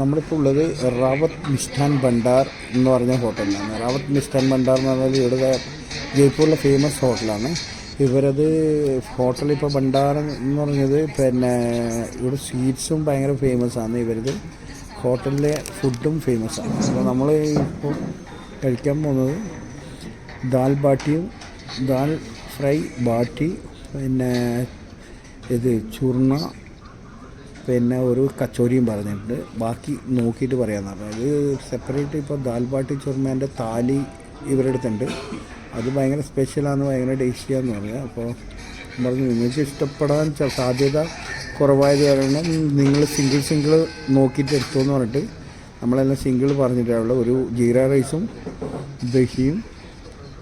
നമ്മളിപ്പോൾ ഉള്ളത് റാവത്ത് മിഷ്ഠാൻ ഭണ്ഡാർ എന്ന് പറഞ്ഞ ഹോട്ടലിലാണ്. റാവത്ത് മിഷ്ഠാൻ ഭണ്ഡാർ എന്ന് പറഞ്ഞാൽ ഇവിടെ ജയ്പൂരിലെ ഫേമസ് ഹോട്ടലാണ്. ഇവരത് ഹോട്ടലിപ്പോൾ ഭണ്ഡാർ എന്ന് പറഞ്ഞത് പിന്നെ ഇവിടെ സ്വീറ്റ്സും ഭയങ്കര ഫേമസ് ആണ്. ഇവരത് ഹോട്ടലിലെ ഫുഡും ഫേമസ് ആണ്. അപ്പോൾ നമ്മൾ ഇപ്പോൾ കഴിക്കാൻ പോകുന്നത് ദാൽ ബാട്ടിയും ദാൽ ഫ്രൈ ബാട്ടി, പിന്നെ ഇത് ചൂർണ, പിന്നെ ഒരു കച്ചോരിയും പറഞ്ഞിട്ടുണ്ട്. ബാക്കി നോക്കിയിട്ട് പറയാമെന്ന് പറഞ്ഞാൽ ഇത് സെപ്പറേറ്റ്. ഇപ്പോൾ ദാൽ ബാട്ടി ചുർമേൻ്റെ താലി ഇവരുടെ അടുത്തുണ്ട്. അത് ഭയങ്കര സ്പെഷ്യലാണ്, ഭയങ്കര ടേസ്റ്റിയാന്ന് പറഞ്ഞാൽ. അപ്പോൾ പറഞ്ഞു നിങ്ങൾക്ക് ഇഷ്ടപ്പെടാൻ സാധ്യത കുറവായത് കാരണം നിങ്ങൾ സിംഗിൾ നോക്കിയിട്ട് എടുത്തു എന്ന് പറഞ്ഞിട്ട് നമ്മളെല്ലാം സിംഗിൾ പറഞ്ഞിട്ടുള്ള ഒരു ജീര റൈസും ദഹിയും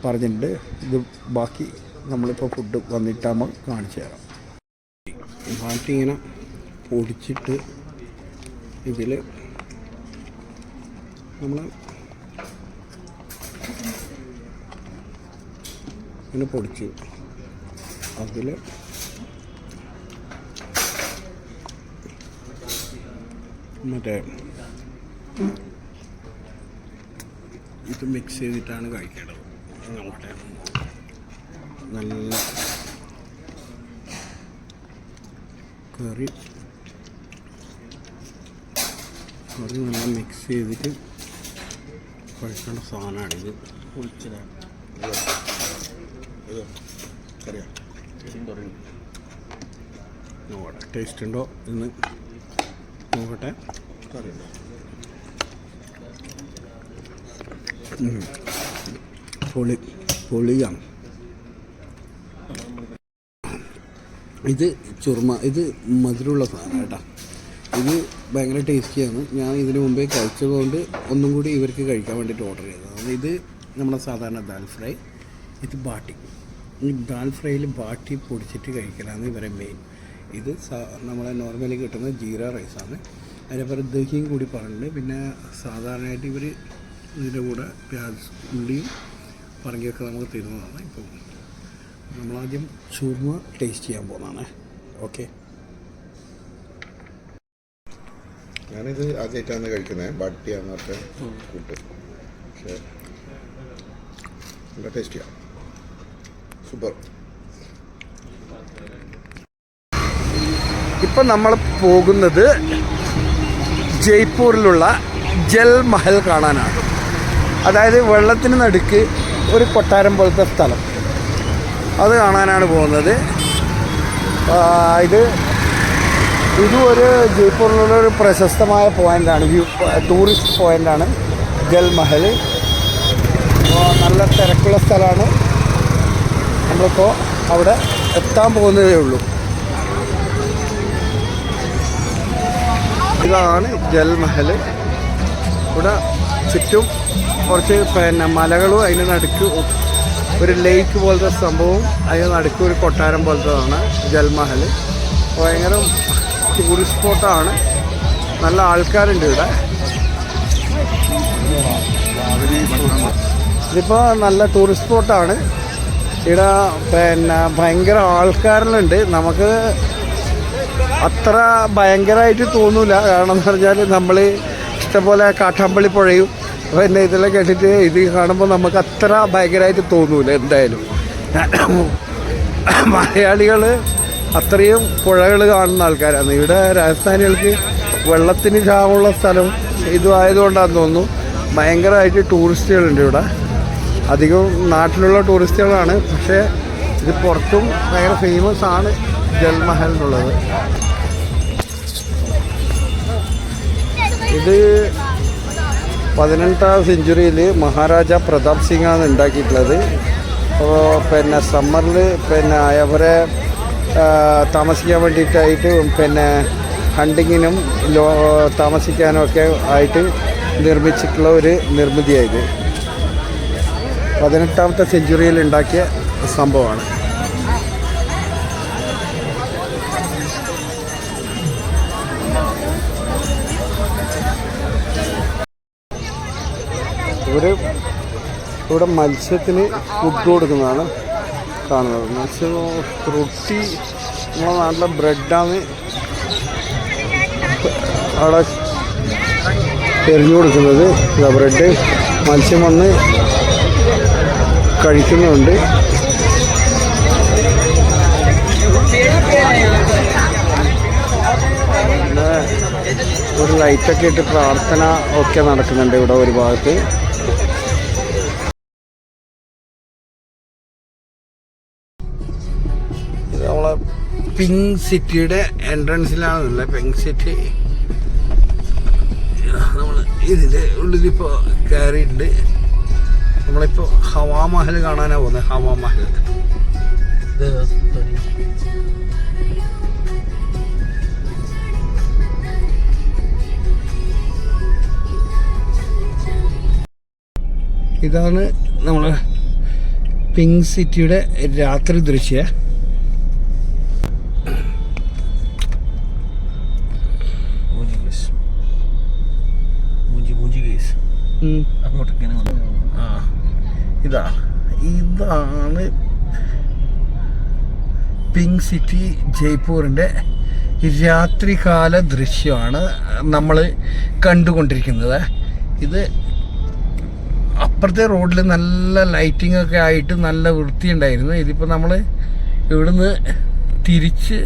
പറഞ്ഞിട്ടുണ്ട്. ഇത് ബാക്കി നമ്മളിപ്പോൾ ഫുഡ് വന്നിട്ടാകുമ്പോൾ കാണിച്ചു തരാം. ബാക്കി ഇങ്ങനെ പൊടിച്ചിട്ട് ഇതിൽ നമ്മൾ ഇങ്ങനെ പൊടിച്ചു അതിൽ മറ്റേ ഇത് മിക്സ് ചെയ്തിട്ടാണ് കഴിക്കേണ്ടത്. നോക്കട്ടെ, നല്ല കറി നല്ല മിക്സ് ചെയ്തിട്ട് കഴിക്കേണ്ട സാധനമാണിത്. നോക്കട്ടെ ടേസ്റ്റ് ഉണ്ടോ എന്ന് നോക്കട്ടെ. പൊളിയാണ് ഇത്. ചുർമ ഇത് മധുരമുള്ള സാധനം കേട്ടോ. ഇത് ഭയങ്കര ടേസ്റ്റിയാണ്. ഞാൻ ഇതിനു മുമ്പേ കഴിച്ചതുകൊണ്ട് ഒന്നും കൂടി ഇവർക്ക് കഴിക്കാൻ വേണ്ടിയിട്ട് ഓർഡർ ചെയ്തതാണ്. ഇത് നമ്മുടെ സാധാരണ ദാൽ ഫ്രൈ, ഇത് ബാട്ടി. ഈ ദാൽ ഫ്രൈയിൽ ബാട്ടി പൊടിച്ചിട്ട് കഴിക്കലാണ് ഇവരെ മെയിൻ. ഇത് നമ്മളെ നോർമലി കിട്ടുന്ന ജീര റൈസാണ്. അതിനപ്പുറം ദഹിയും കൂടി പറഞ്ഞിട്ടുണ്ട്. പിന്നെ സാധാരണയായിട്ട് ഇവർ ഇതിൻ്റെ കൂടെ പ്യാസ് ഉള്ളിയും പറങ്കിയൊക്കെ നമുക്ക് തരുന്നതാണ്. ഇപ്പം നമ്മളാദ്യം ചൂർമ ടേസ്റ്റ് ചെയ്യാൻ പോകുന്നതാണ്. ഓക്കെ, ഞാനിത് ആദ്യമായിട്ടാണ് കഴിക്കുന്നത്. ബാട്ടിയാന്നൊക്കെ കൂട്ട്, പക്ഷേ നല്ല ടേസ്റ്റിയാണ്. സൂപ്പർ. ഇപ്പം നമ്മൾ പോകുന്നത് ജയ്പൂരിലുള്ള ജൽ മഹൽ കാണാനാണ്. അതായത് വെള്ളത്തിന് നടുക്ക് ഒരു കൊട്ടാരം പോലത്തെ സ്ഥലം, അത് കാണാനാണ് പോകുന്നത്. ഇതും ഒരു ജയ്പൂരിലുള്ള ഒരു പ്രശസ്തമായ പോയിൻ്റാണ്, ടൂറിസ്റ്റ് പോയിൻ്റാണ് ജൽ മഹൽ. അപ്പോൾ നല്ല തിരക്കുള്ള സ്ഥലമാണ്. നമ്മളിപ്പോൾ അവിടെ എത്താൻ പോകുന്നതേ ഉള്ളൂ. ഇതാണ് ജൽ മഹൽ. ഇവിടെ ചുറ്റും കുറച്ച് പിന്നെ മലകളും അതിന് നടുക്ക് ഒരു ലേക്ക് പോലത്തെ സംഭവവും അതിന് നടുക്ക് ഒരു കൊട്ടാരം പോലത്തതാണ് ജൽ മഹൽ. ഭയങ്കര ടൂറിസ്റ്റ് സ്പോട്ടാണ്. നല്ല ആൾക്കാരുണ്ട് ഇവിടെ. ഇതിപ്പോൾ നല്ല ടൂറിസ്റ്റ് സ്പോട്ടാണ്. ഇവിടെ പിന്നെ ഭയങ്കര ആൾക്കാരിലുണ്ട്. നമുക്ക് അത്ര ഭയങ്കരമായിട്ട് തോന്നില്ല. കാരണം എന്ന് പറഞ്ഞാൽ നമ്മൾ ഇഷ്ടംപോലെ കാട്ടാമ്പള്ളി പുഴയും പിന്നെ ഇതെല്ലാം കേട്ടിട്ട് ഇത് കാണുമ്പോൾ നമുക്ക് അത്ര ഭയങ്കരമായിട്ട് തോന്നൂല. എന്തായാലും മലയാളികൾ അത്രയും പുഴകൾ കാണുന്ന ആൾക്കാരാണ്. ഇവിടെ രാജസ്ഥാനികൾക്ക് വെള്ളത്തിന് ക്ഷാമമുള്ള സ്ഥലം ഇതും ആയതുകൊണ്ടാണെന്ന് തോന്നുന്നു ഭയങ്കരമായിട്ട് ടൂറിസ്റ്റുകളുണ്ട് ഇവിടെ. അധികവും നാട്ടിലുള്ള ടൂറിസ്റ്റുകളാണ്, പക്ഷേ ഇത് പുറത്തും ഭയങ്കര ഫേമസ് ആണ് ജൽമഹൽ എന്നുള്ളത്. ഇത് 18ാം സെഞ്ചുറിയിൽ മഹാരാജ പ്രതാപ് സിംഗാണ് ഉണ്ടാക്കിയിട്ടുള്ളത്. അപ്പോൾ പിന്നെ സമ്മറിൽ പിന്നെ അവരെ താമസിക്കാൻ വേണ്ടിയിട്ടായിട്ട് പിന്നെ ഹണ്ടിങ്ങിനും താമസിക്കാനും ഒക്കെ ആയിട്ട് നിർമ്മിച്ചിട്ടുള്ള ഒരു നിർമ്മിതിയായത് 18ാമത്തെ സെഞ്ചുറിയിൽ ഉണ്ടാക്കിയ സംഭവമാണ്. ഇവിടെ മത്സ്യത്തിന് ഫുഡ് കൊടുക്കുന്നതാണ് കാണുന്നത്. മത്സ്യം റൊട്ടി നമ്മളെ നാട്ടിലെ ബ്രെഡാണ് അവിടെ എറിഞ്ഞു കൊടുക്കുന്നത്. ബ്രെഡ് മത്സ്യം വന്ന് കഴിക്കുന്നുണ്ട്. ഒരു ലൈറ്റൊക്കെ ഇട്ട് പ്രാർത്ഥന ഒക്കെ നടക്കുന്നുണ്ട് ഇവിടെ ഒരു ഭാഗത്ത്. ഇത് നമ്മളെ പിങ്ക് സിറ്റിയുടെ എൻട്രൻസിലാണെന്നുള്ളത്. പിങ്ക് സിറ്റി നമ്മൾ ഇതിൻ്റെ ഉള്ളിലിപ്പോൾ കയറിയിട്ടുണ്ട്. നമ്മളിപ്പോൾ ഹവാ മഹൽ കാണാനാണ് പോകുന്നത്. ഹവാ മഹൽ ഇതാണ് നമ്മളെ പിങ്ക് സിറ്റിയുടെ രാത്രി ദൃശ്യം. ഇതാണ് പിങ്ക് സിറ്റി ജയ്പൂരിൻ്റെ രാത്രികാല ദൃശ്യമാണ് നമ്മൾ കണ്ടുകൊണ്ടിരിക്കുന്നത്. ഇത് അപ്പുറത്തെ റോഡിൽ നല്ല ലൈറ്റിംഗ് ഒക്കെ ആയിട്ട് നല്ല വൃത്തിയുണ്ടായിരുന്നു. ഇതിപ്പോൾ നമ്മൾ ഇവിടുന്ന് തിരിച്ച്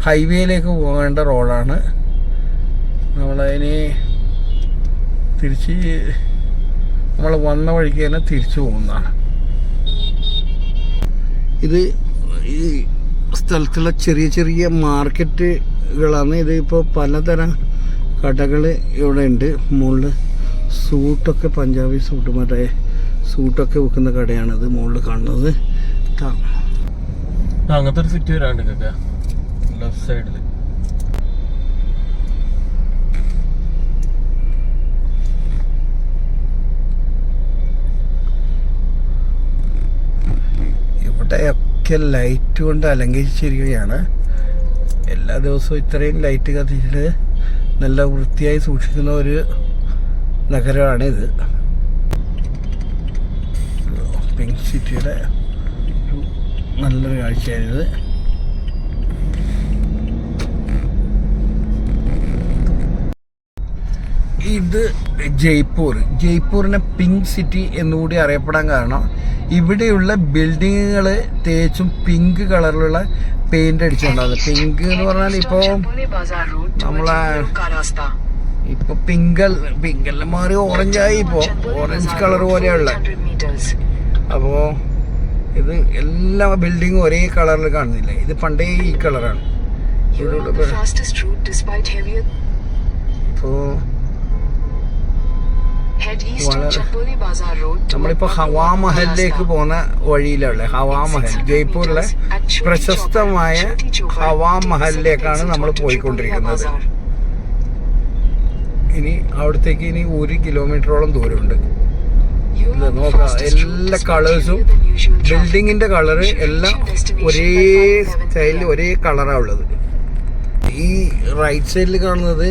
ഹൈവേയിലേക്ക് പോകേണ്ട റോഡാണ്. നമ്മളതിന് തിരിച്ച് നമ്മൾ വന്ന വഴിക്ക് തന്നെ തിരിച്ചു പോകുന്നതാണ്. ഇത് ഈ സ്ഥലത്തുള്ള ചെറിയ ചെറിയ മാർക്കറ്റുകളാണ്. ഇത് ഇപ്പോൾ പലതരം കടകൾ ഇവിടെ ഉണ്ട്. മുകളിൽ സൂട്ടൊക്കെ, പഞ്ചാബി സൂട്ട്, മറ്റേ സൂട്ടൊക്കെ വെക്കുന്ന കടയാണിത് മുകളിൽ കാണുന്നത്. അങ്ങനത്തെ ഒരു സിറ്റി വരാണ്ട് ലെഫ്റ്റ് സൈഡിൽ. ഇവിടെയൊക്കെ ലൈറ്റ് കൊണ്ട് അലങ്കരിച്ചിരിക്കുകയാണ്. എല്ലാ ദിവസവും ഇത്രയും ലൈറ്റ് കത്തിച്ചിട്ട് നല്ല വൃത്തിയായി സൂക്ഷിക്കുന്ന ഒരു നഗരമാണിത്. പിങ്ക് സിറ്റിയുടെ ഒരു നല്ലൊരു കാഴ്ചയാണിത്. ഇത് ജയ്പൂരിനെ പിങ്ക് സിറ്റി എന്നുകൂടി അറിയപ്പെടാൻ കാരണം ഇവിടെയുള്ള ബിൽഡിങ്ങുകൾ തേച്ചും പിങ്ക് കളറിലുള്ള പെയിന്റ് അടിച്ചുകൊണ്ടാണ്. പിങ്ക് എന്ന് പറഞ്ഞാൽ ഇപ്പോൾ നമ്മളെ ഇപ്പൊ പിങ്കെല്ലാം മാറി ഓറഞ്ചായി. ഇപ്പോൾ ഓറഞ്ച് കളർ പോലെയുള്ള. അപ്പോൾ ഇത് എല്ലാ ബിൽഡിങ്ങും ഒരേ കളറിൽ കാണുന്നില്ല. ഇത് പണ്ടേ ഈ കളറാണ്. ഇപ്പോൾ നമ്മളിപ്പോൾ ഹവാ മഹലിലേക്ക് പോകുന്ന വഴിയിലുള്ള ഹവാ മഹൽ, ജയ്പൂരിലെ പ്രശസ്തമായ ഹവാ മഹലിലേക്കാണ് നമ്മൾ പോയിക്കൊണ്ടിരിക്കുന്നത്. ഇനി അവിടത്തേക്ക് ഇനി 1 കിലോമീറ്ററോളം ദൂരമുണ്ട്. ഇത് നോക്കാം, എല്ലാ കളേഴ്സും ബിൽഡിങ്ങിന്റെ കളറ് എല്ലാം ഒരേ സ്റ്റൈലിൽ ഒരേ കളറാണ് ഉള്ളത്. ഈ റൈറ്റ് സൈഡിൽ കാണുന്നത്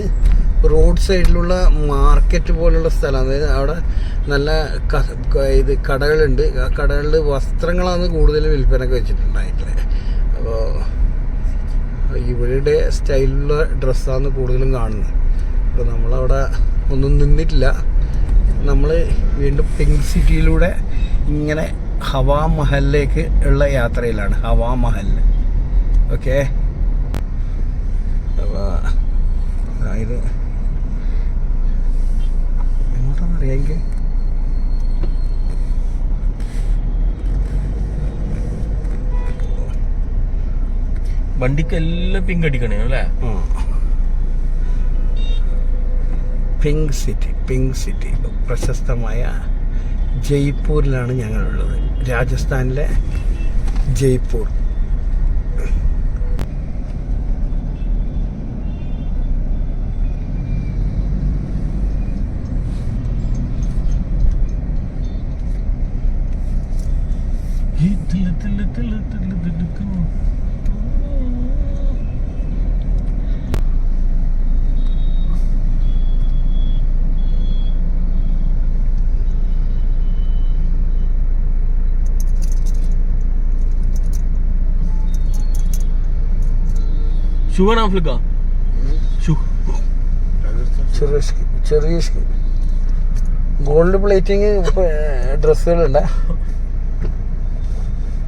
റോഡ് സൈഡിലുള്ള മാർക്കറ്റ് പോലുള്ള സ്ഥലമാണ്. അവിടെ നല്ല ഇത് കടകളുണ്ട്. ആ കടകളിൽ വസ്ത്രങ്ങളാണ് കൂടുതലും വിൽപ്പനയൊക്കെ വെച്ചിട്ടുണ്ടായിട്ടുള്ളത്. അപ്പോൾ ഇവരുടെ സ്റ്റൈലിലുള്ള ഡ്രസ്സാണ് കൂടുതലും കാണുന്നത്. അപ്പോൾ നമ്മളവിടെ ഒന്നും നിന്നിട്ടില്ല. നമ്മൾ വീണ്ടും പിങ്ക് സിറ്റിയിലൂടെ ഇങ്ങനെ ഹവാ മഹലിലേക്ക് ഉള്ള യാത്രയിലാണ്. ഹവാ മഹൽ. ഓക്കെ, അപ്പോൾ ഇത് എങ്ങോട്ടാണെന്നറിയാമെങ്കിൽ വണ്ടിക്ക് എല്ലാം പിങ്ക് അടിക്കണേ അല്ലേ? പിങ്ക് സിറ്റി പ്രശസ്തമായ ജയ്പൂരിലാണ് ഞങ്ങളുള്ളത്. രാജസ്ഥാനിലെ ജയ്പൂർ. शू का नाम लिखा शू ചെറിയ ഗോൾഡ് പ്ലേറ്റിങ് ഡ്രസ്സുകളുണ്ട്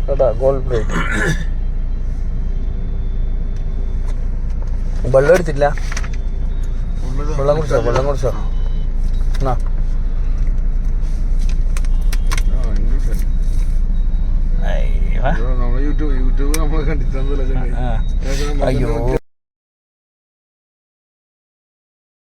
കേട്ടാ. Gold plate. വെള്ളം എടുത്തില്ല. വെള്ളം കുടിച്ചോ എന്നാ യൂട്യൂബ് നമ്മളെ കണ്ടിട്ട് അയ്യോ